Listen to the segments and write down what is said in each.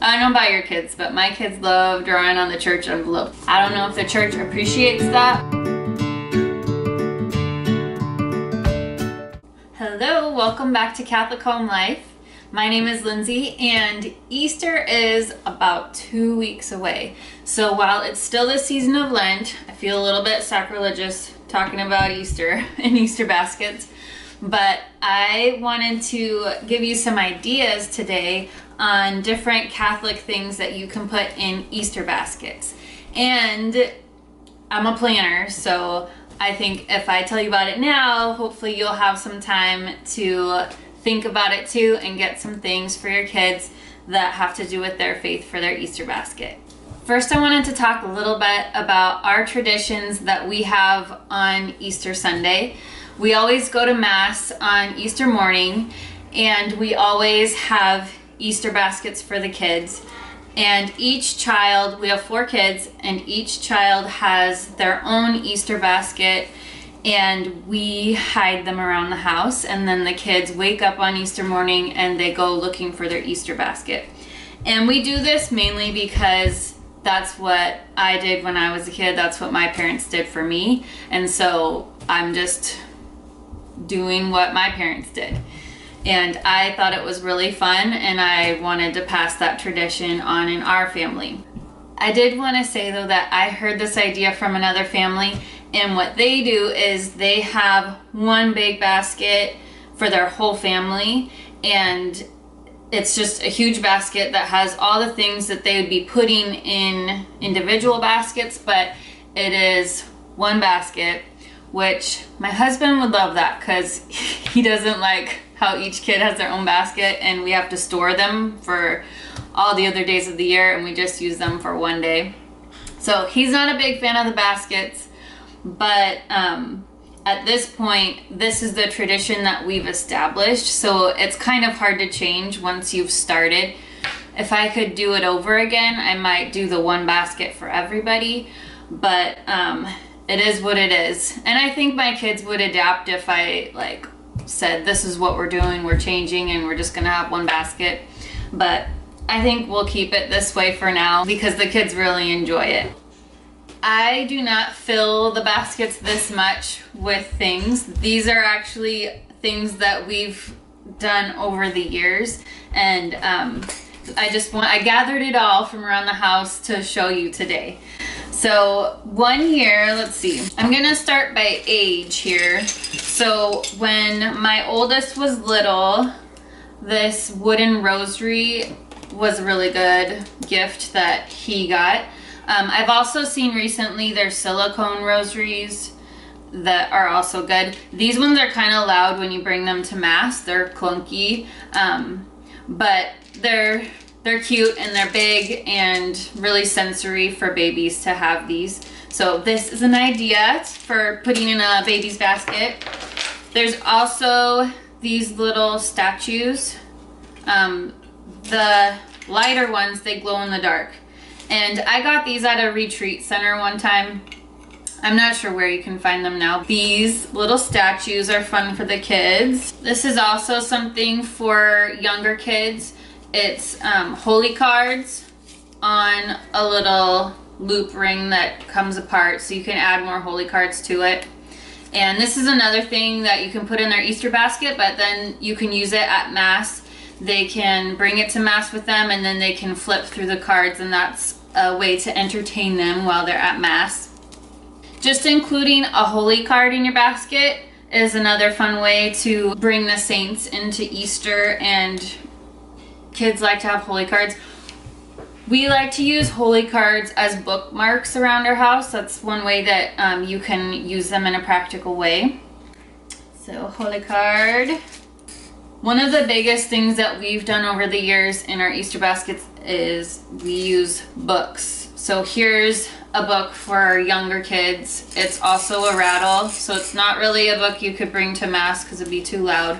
I don't know about your kids, but my kids love drawing on the church envelope. I don't know if the church appreciates that. Hello, welcome back to Catholic Home Life. My name is Lindsay, and Easter is about 2 weeks away. So while it's still the season of Lent, I feel a little bit sacrilegious talking about Easter and Easter baskets, but I wanted to give you some ideas today on different Catholic things that you can put in Easter baskets. And I'm a planner, so I think if I tell you about it now, hopefully you'll have some time to think about it too and get some things for your kids that have to do with their faith for their Easter basket. First, I wanted to talk a little bit about our traditions that we have on Easter Sunday. We always go to Mass on Easter morning, and we always have Easter baskets for the kids. And each child, we have 4 kids, and each child has their own Easter basket, and we hide them around the house, and then the kids wake up on Easter morning and they go looking for their Easter basket. And we do this mainly because that's what I did when I was a kid. That's what my parents did for me. And so I'm just doing what my parents did. And I thought it was really fun, and I wanted to pass that tradition on in our family. I did want to say though that I heard this idea from another family, and what they do is they have one big basket for their whole family, and it's just a huge basket that has all the things that they would be putting in individual baskets, but it is one basket, which my husband would love that because he doesn't like how each kid has their own basket and we have to store them for all the other days of the year, and we just use them for one day. So he's not a big fan of the baskets, but at this point, this is the tradition that we've established, so it's kind of hard to change once you've started. If I could do it over again, I might do the one basket for everybody, but it is what it is. And I think my kids would adapt if I said, this is what we're doing, we're changing, and we're just gonna have one basket. But I think we'll keep it this way for now because the kids really enjoy it. I do not fill the baskets this much with things. These are actually things that we've done over the years, and I gathered it all from around the house to show you today. So one year, let's see, I'm gonna start by age here. So when my oldest was little, this wooden rosary was a really good gift that he got. I've also seen recently there's silicone rosaries that are also good. These ones are kind of loud when you bring them to Mass. They're clunky, but they're cute and they're big and really sensory for babies to have these. So this is an idea for putting in a baby's basket. There's also these little statues. The lighter ones, they glow in the dark. And I got these at a retreat center one time. I'm not sure where you can find them now. These little statues are fun for the kids. This is also something for younger kids. It's holy cards on a little loop ring that comes apart, so you can add more holy cards to it. And this is another thing that you can put in their Easter basket, but then you can use it at Mass. They can bring it to Mass with them, and then they can flip through the cards, and that's a way to entertain them while they're at Mass. Just including a holy card in your basket is another fun way to bring the saints into Easter, and kids like to have holy cards. We like to use holy cards as bookmarks around our house. That's one way that you can use them in a practical way. So holy card. One of the biggest things that we've done over the years in our Easter baskets is we use books. So here's a book for younger kids. It's also a rattle, so it's not really a book you could bring to Mass because it'd be too loud.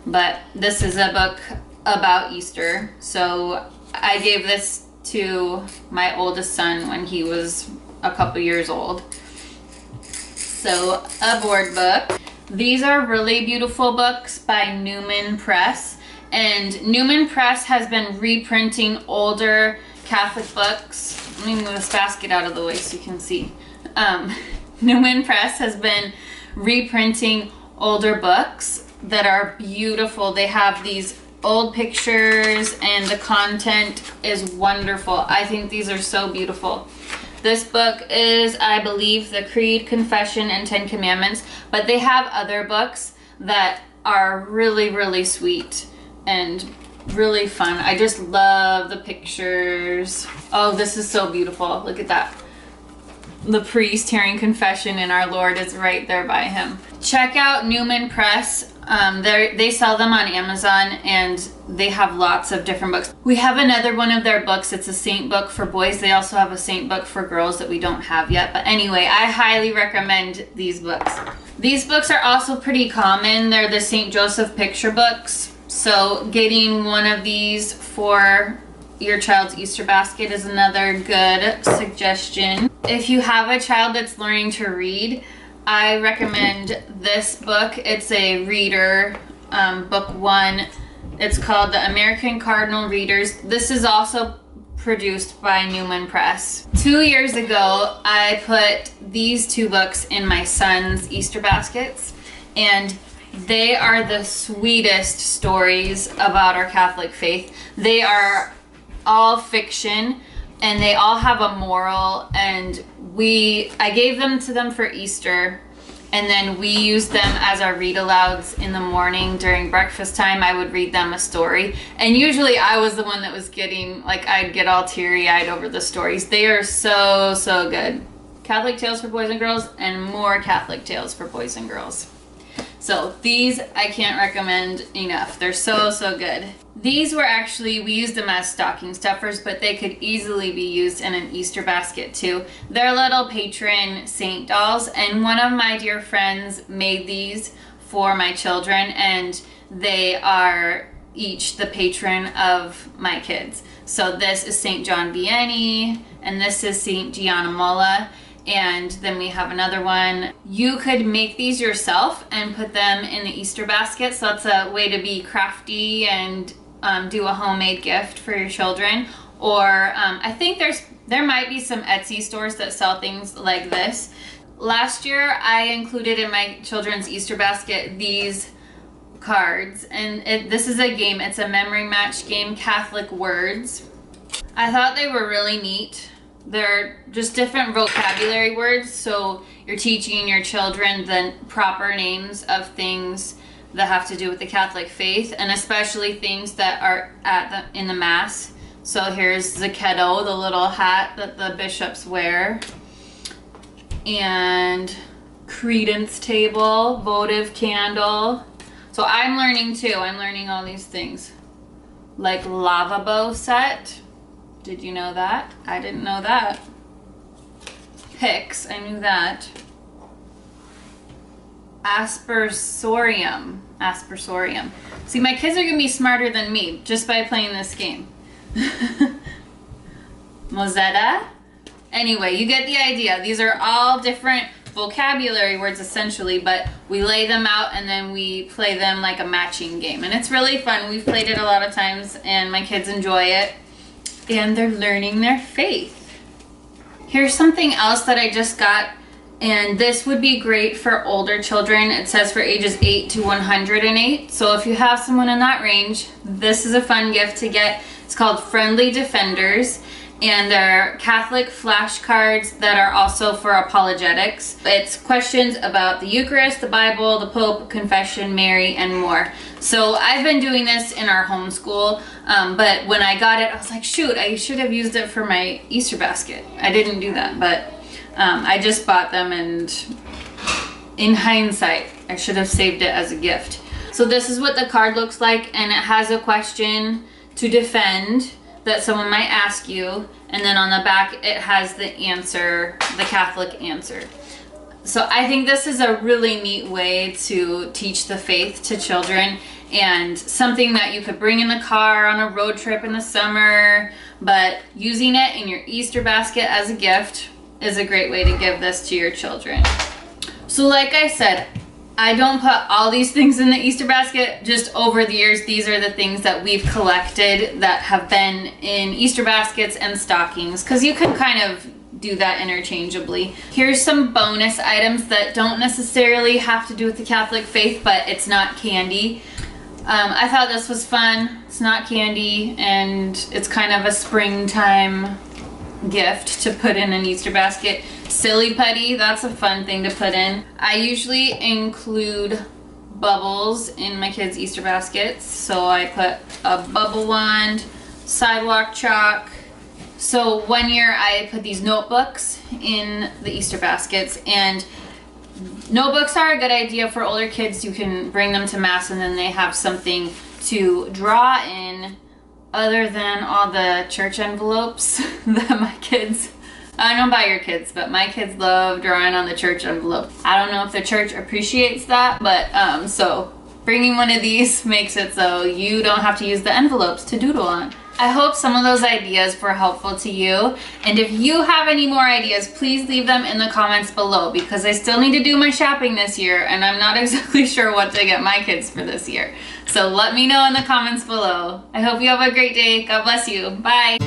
But this is a book about Easter. So I gave this to my oldest son when he was a couple years old. So a board book. These are really beautiful books by Newman Press, And Newman Press has been reprinting older Catholic books. Let me move this basket out of the way so you can see. Newman Press has been reprinting older books that are beautiful. They have these old pictures and the content is wonderful. I think these are so beautiful. This book is, I believe, the Creed, Confession, and 10 Commandments, but they have other books that are really, really sweet and really fun. I just love the pictures. Oh, this is so beautiful. Look at that. The priest hearing confession and our Lord is right there by him. Check out Newman Press. They sell them on Amazon and they have lots of different books. We have another one of their books. It's a saint book for boys. They also have a saint book for girls that we don't have yet. But anyway, I highly recommend these books. These books are also pretty common. They're the St. Joseph picture books. So getting one of these for your child's Easter basket is another good suggestion. If you have a child that's learning to read, I recommend this book. It's a reader, book 1. It's called The American Cardinal Readers. This is also produced by Newman Press. 2 years ago, I put these 2 books in my son's Easter baskets, and they are the sweetest stories about our Catholic faith. They are all fiction, and they all have a moral, and I gave them to them for Easter, and then we used them as our read alouds in the morning during breakfast time. I would read them a story, and usually I was the one that was getting, like, I'd get all teary-eyed over the stories. They are so, so good. Catholic Tales for Boys and Girls, and more Catholic Tales for Boys and Girls. So these I can't recommend enough. They're so, so good. These were actually, we used them as stocking stuffers, but they could easily be used in an Easter basket too. They're little patron saint dolls, and one of my dear friends made these for my children, and they are each the patron of my kids. So this is St. John Vianney, and this is St. Gianna Molla. And then we have another one. You could make these yourself and put them in the Easter basket. So that's a way to be crafty and do a homemade gift for your children. Or I think there might be some Etsy stores that sell things like this. Last year, I included in my children's Easter basket these cards. And this is a game. It's a memory match game, Catholic Words. I thought they were really neat. They're just different vocabulary words, so you're teaching your children the proper names of things that have to do with the Catholic faith, and especially things that are in the Mass. So here's Zacchetto, the little hat that the bishops wear, and credence table, votive candle. So I'm learning too. I'm learning all these things, like lavabo set. Did you know that? I didn't know that. Picks, I knew that. Aspersorium. See, my kids are gonna be smarter than me just by playing this game. Mozetta. Anyway, you get the idea. These are all different vocabulary words essentially, but we lay them out and then we play them like a matching game. And it's really fun. We've played it a lot of times and my kids enjoy it. And they're learning their faith. Here's something else that I just got, and this would be great for older children. It says for ages 8 to 108. So if you have someone in that range, this is a fun gift to get. It's called Friendly Defenders, and they're Catholic flashcards that are also for apologetics. It's questions about the Eucharist, the Bible, the Pope, confession, Mary, and more. So I've been doing this in our homeschool, but when I got it, I was like, shoot, I should have used it for my Easter basket. I didn't do that, but I just bought them, and in hindsight, I should have saved it as a gift. So this is what the card looks like, and it has a question to defend that someone might ask you, and then on the back it has the answer, the Catholic answer. So I think this is a really neat way to teach the faith to children, and something that you could bring in the car on a road trip in the summer, but using it in your Easter basket as a gift is a great way to give this to your children. So like I said, I don't put all these things in the Easter basket. Just over the years, these are the things that we've collected that have been in Easter baskets and stockings, because you can kind of do that interchangeably. Here's some bonus items that don't necessarily have to do with the Catholic faith, but it's not candy. I thought this was fun. It's not candy, and it's kind of a springtime gift to put in an Easter basket. Silly putty, that's a fun thing to put in. I usually include bubbles in my kids' Easter baskets, so I put a bubble wand, sidewalk chalk. So one year I put these notebooks in the Easter baskets, and notebooks are a good idea for older kids. You can bring them to Mass and then they have something to draw in other than all the church envelopes that my kids, I don't know about your kids, but my kids love drawing on the church envelope. I don't know if the church appreciates that, but so bringing one of these makes it so you don't have to use the envelopes to doodle on. I hope some of those ideas were helpful to you, and if you have any more ideas, please leave them in the comments below, because I still need to do my shopping this year and I'm not exactly sure what to get my kids for this year. So let me know in the comments below. I hope you have a great day. God bless you. Bye.